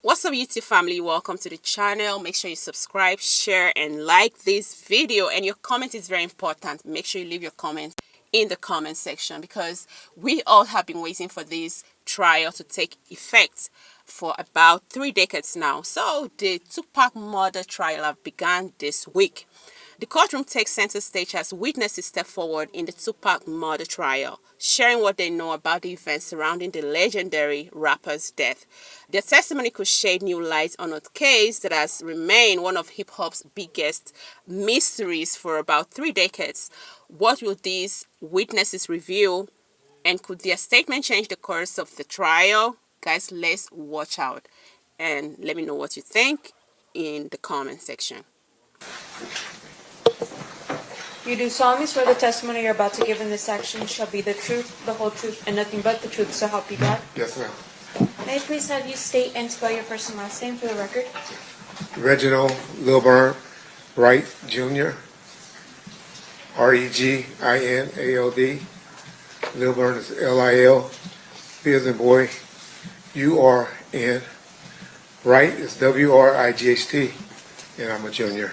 What's up, YouTube family? Welcome to the channel. Make sure you subscribe, share, and like this video. And your comment is very important. Make sure you leave your comment in the comment section because we all have been waiting for this trial to take effect for about 3 decades now. So the Tupac Murder Trial have begun this week. The courtroom takes center stage as witnesses step forward in the Tupac Murder Trial, sharing what they know about the events surrounding the legendary rapper's death. Their testimony could shed new light on a case that has remained one of hip-hop's biggest mysteries for about 3 decades. What will these witnesses reveal, and could their statement change the course of the trial? Guys, let's watch out and let me know what you think in the comment section. You do solemnly swear the testimony you're about to give in this section shall be the truth, the whole truth, and nothing but the truth, so help you God? Yes, ma'am. May I please have you state and spell your first and last name for the record? Reginald Lilburn Wright, Jr., R-E-G-I-N-A-L-D. Lilburn is L-I-L, B as in boy, U-R-N. Wright is W-R-I-G-H-T, and I'm a junior.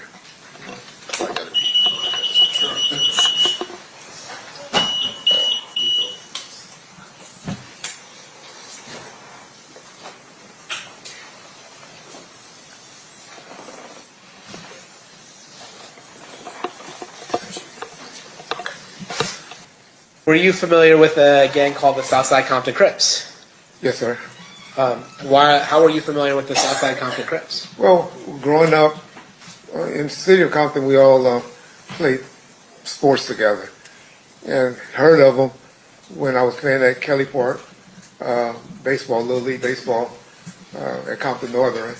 Were you familiar with a gang called the Southside Compton Crips? Yes, sir. How were you familiar with the Southside Compton Crips? Well, growing up in the city of Compton, we all played sports together and heard of them when I was playing at Kelly Park, baseball, Little League baseball at Compton Northern.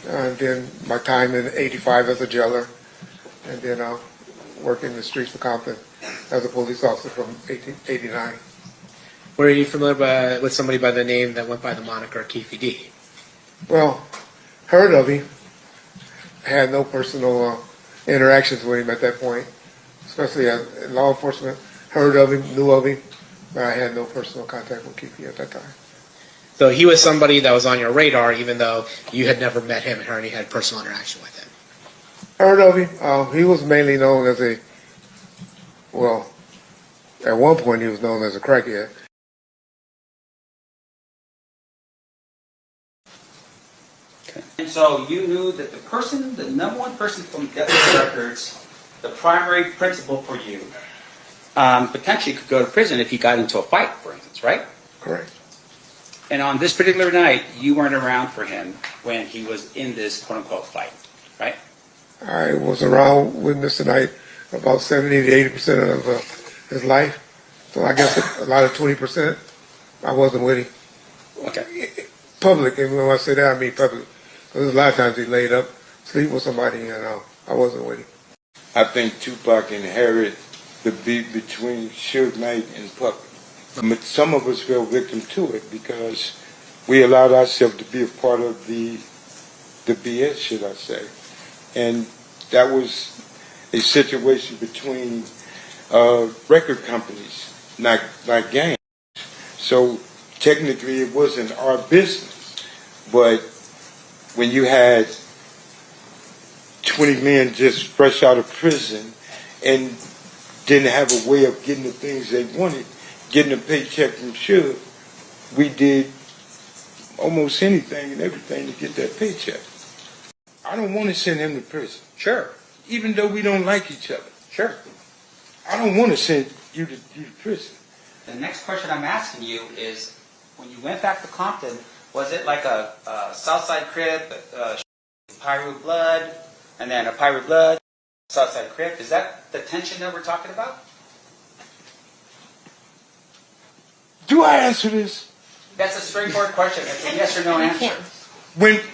And then my time in '85 as a jailer, and then working the streets of Compton as a police officer from 1889. Were you familiar with somebody by the name that went by the moniker Keefe D? Well, heard of him. Had no personal interactions with him at that point, especially in law enforcement. Heard of him, knew of him, but I had no personal contact with Keefe at that time. So he was somebody that was on your radar, even though you had never met him or any had personal interaction with him. Heard of him. He was mainly known as at one point he was known as a crackhead. And so you knew that the number one person from Death Records, the primary principal for you, potentially could go to prison if he got into a fight, for instance, right? Correct. And on this particular night, you weren't around for him when he was in this quote-unquote fight, right? I was around with Mr. Knight about 70 to 80% of his life. So I guess a lot of 20%, I wasn't with him. Okay. Public, and when I say that, I mean public. Because a lot of times he laid up, sleep with somebody, and I wasn't with him. I think Tupac inherited the beef between Suge Knight and Puck. But some of us fell victim to it because we allowed ourselves to be a part of the BS, should I say. And that was a situation between record companies, not gangs. So technically it wasn't our business. But when you had 20 men just fresh out of prison and didn't have a way of getting the things they wanted, getting a paycheck from Suge, we did almost anything and everything to get that paycheck. I don't want to send him to prison. Sure. Even though we don't like each other. Sure. I don't want to send you to prison. The next question I'm asking you is, when you went back to Compton, was it like a Southside Crip, Pyro Blood, and then a Pyro Blood, Southside Crip? Is that the tension that we're talking about? Do I answer this? That's a straightforward question. It's a yes or no answer.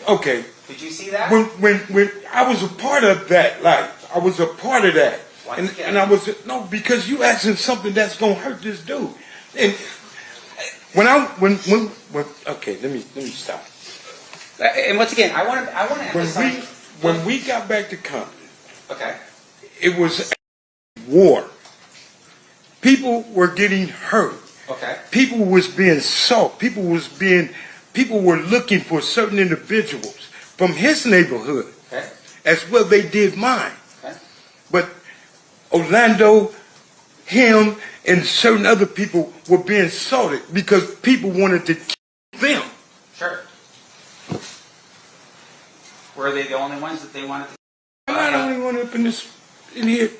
Okay. Did you see that? When I was a part of that life, I was a part of that. And I was, no, because you asking something that's going to hurt this dude. And okay, let me stop. And once again, I want to emphasize. When we got back to Compton, okay, it was a war. People were getting hurt. Okay. People was being soaked. People was being people were looking for certain individuals from his neighborhood, Okay. as well they did mine. Okay. But Orlando, him, and certain other people were being sorted because people wanted to kill them. Sure. Were they the only ones that they wanted to? I'm not the only one up in here.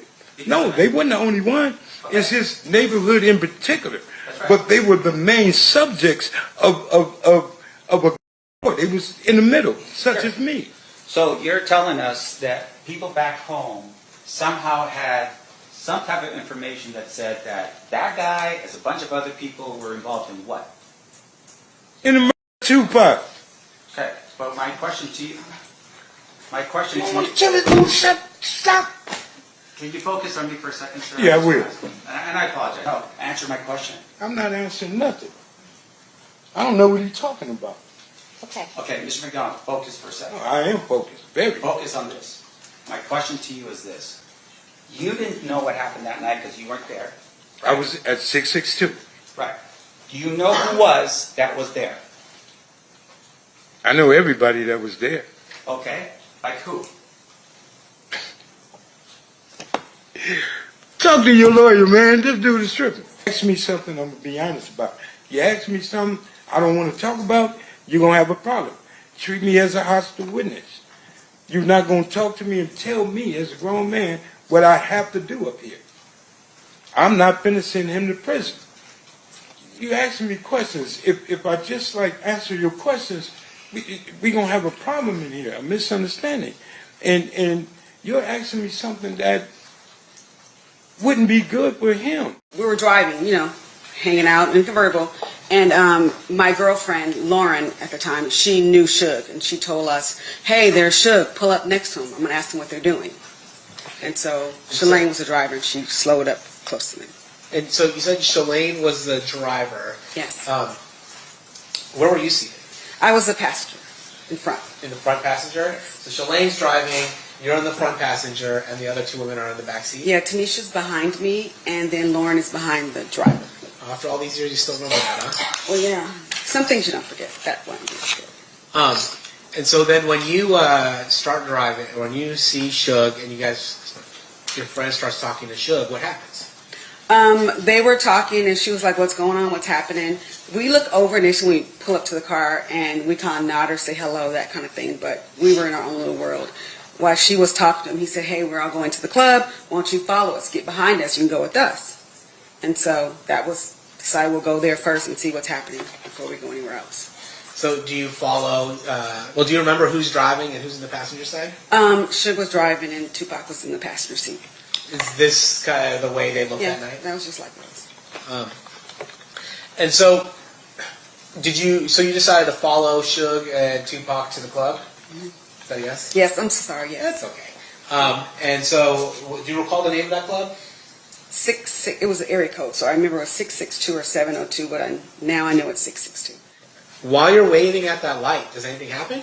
No, they weren't the only one. It's his neighborhood in particular. That's right. But they were the main subjects of a court. It was in the middle, such Sure. as me. So you're telling us that people back home somehow had some type of information that said that that guy, as a bunch of other people, were involved in what? In the murder of Tupac. Okay, but my question to you, Stop. can you focus on me for a second, sir? Yeah, I will. And I apologize. No, answer my question. I'm not answering nothing. I don't know what he's talking about. Okay. Okay, Mr. McDonald, focus for a second. I am focused, very. Focus on this. My question to you is this. You didn't know what happened that night because you weren't there. I was at 662. Right. Do you know who that was there? I know everybody that was there. Okay. Like who? Talk to your lawyer, man. This dude is tripping. Ask me something I'm going to be honest about. You ask me something I don't want to talk about, you're going to have a problem. Treat me as a hostile witness. You're not going to talk to me and tell me as a grown man what I have to do up here. I'm not finna send him to prison. You asking me questions. If I just like answer your questions, we going to have a problem in here, a misunderstanding. And you're asking me something that wouldn't be good for him. We were driving, hanging out in the convertible, and my girlfriend, Lauren, at the time, she knew Suge, and she told us, hey, there's Suge, pull up next to him. I'm going to ask them what they're doing. And so Shalane was the driver, and she slowed up close to me. And so you said Shalane was the driver. Yes. Where were you seated? I was the passenger in front. In the front passenger? So Shalane's driving, you're in the front passenger, and the other two women are in the back seat? Yeah, Tanisha's behind me, and then Lauren is behind the driver. After all these years, you still remember that, huh? Well, yeah. Some things you don't forget. That one you forget. And so then when you start driving, when you see Suge and your friend starts talking to Suge, what happens? They were talking, and she was like, what's going on? What's happening? We look over initially, we pull up to the car, and we kind of nod or say hello, that kind of thing. But we were in our own little world. While she was talking to him, he said, hey, we're all going to the club. Why don't you follow us? Get behind us. You can go with us. And so that was decided we'll go there first and see what's happening before we go anywhere else. So do you follow, do you remember who's driving and who's in the passenger side? Suge was driving and Tupac was in the passenger seat. Is this kind of the way they looked Yeah, that night? that was just like this. And so, so you decided to follow Suge and Tupac to the club? Mm-hmm. Is that a yes? Yes, I'm so sorry, yes. That's okay. And so, do you recall the name of that club? It was an area code, so I remember it was 662 or 702, but now I know it's 662. While you're waiting at that light, does anything happen?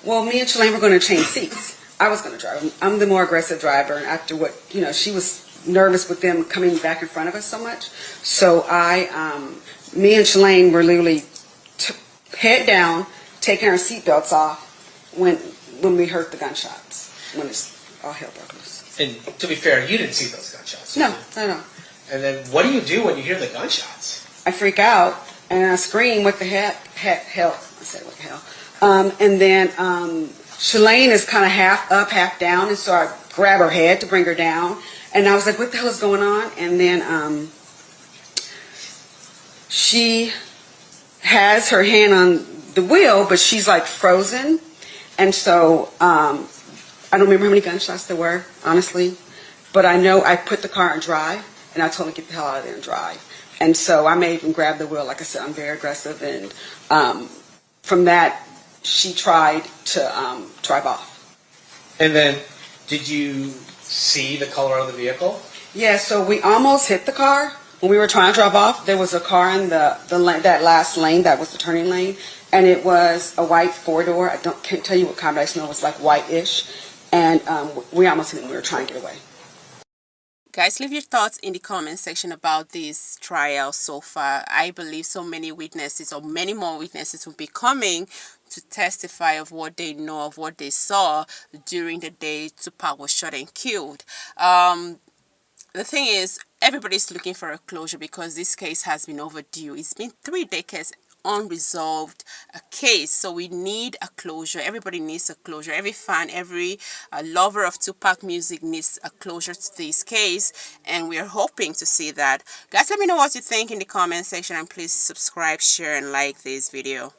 Well, me and Shalane were going to change seats. I was going to drive. I'm the more aggressive driver, and after what, she was nervous with them coming back in front of us so much. So me and Shalane were literally head down, taking our seatbelts off when we heard the gunshots, when all hell broke loose. And to be fair, you didn't see those gunshots. No. And then what do you do when you hear the gunshots? I freak out, and I scream, what the hell? I said, what the hell? And then Shalane is kind of half up, half down, and so I grab her head to bring her down. And I was like, what the hell is going on? And then she has her hand on the wheel, but she's like frozen. And so I don't remember how many gunshots there were, honestly. But I know I put the car in drive, and I told her to get the hell out of there and drive. And so I may even grab the wheel. Like I said, I'm very aggressive. And from that, she tried to drive off. And then, did you see the color of the vehicle? Yeah, so we almost hit the car. When we were trying to drive off, there was a car in that last lane, that was the turning lane, and it was a white four-door. Can't tell you what kind, but I just know it was like white-ish. And we almost hit it when we were trying to get away. Guys, leave your thoughts in the comment section about this trial so far. I believe so many witnesses or many more witnesses will be coming to testify of what they know, of what they saw during the day Tupac was shot and killed. The thing is, everybody's looking for a closure because this case has been overdue. It's been 3 decades unresolved case, so we need a closure. Everybody needs a closure. Every fan, every lover of Tupac music needs a closure to this case, and we are hoping to see that. Guys, let me know what you think in the comment section, and please subscribe, share, and like this video.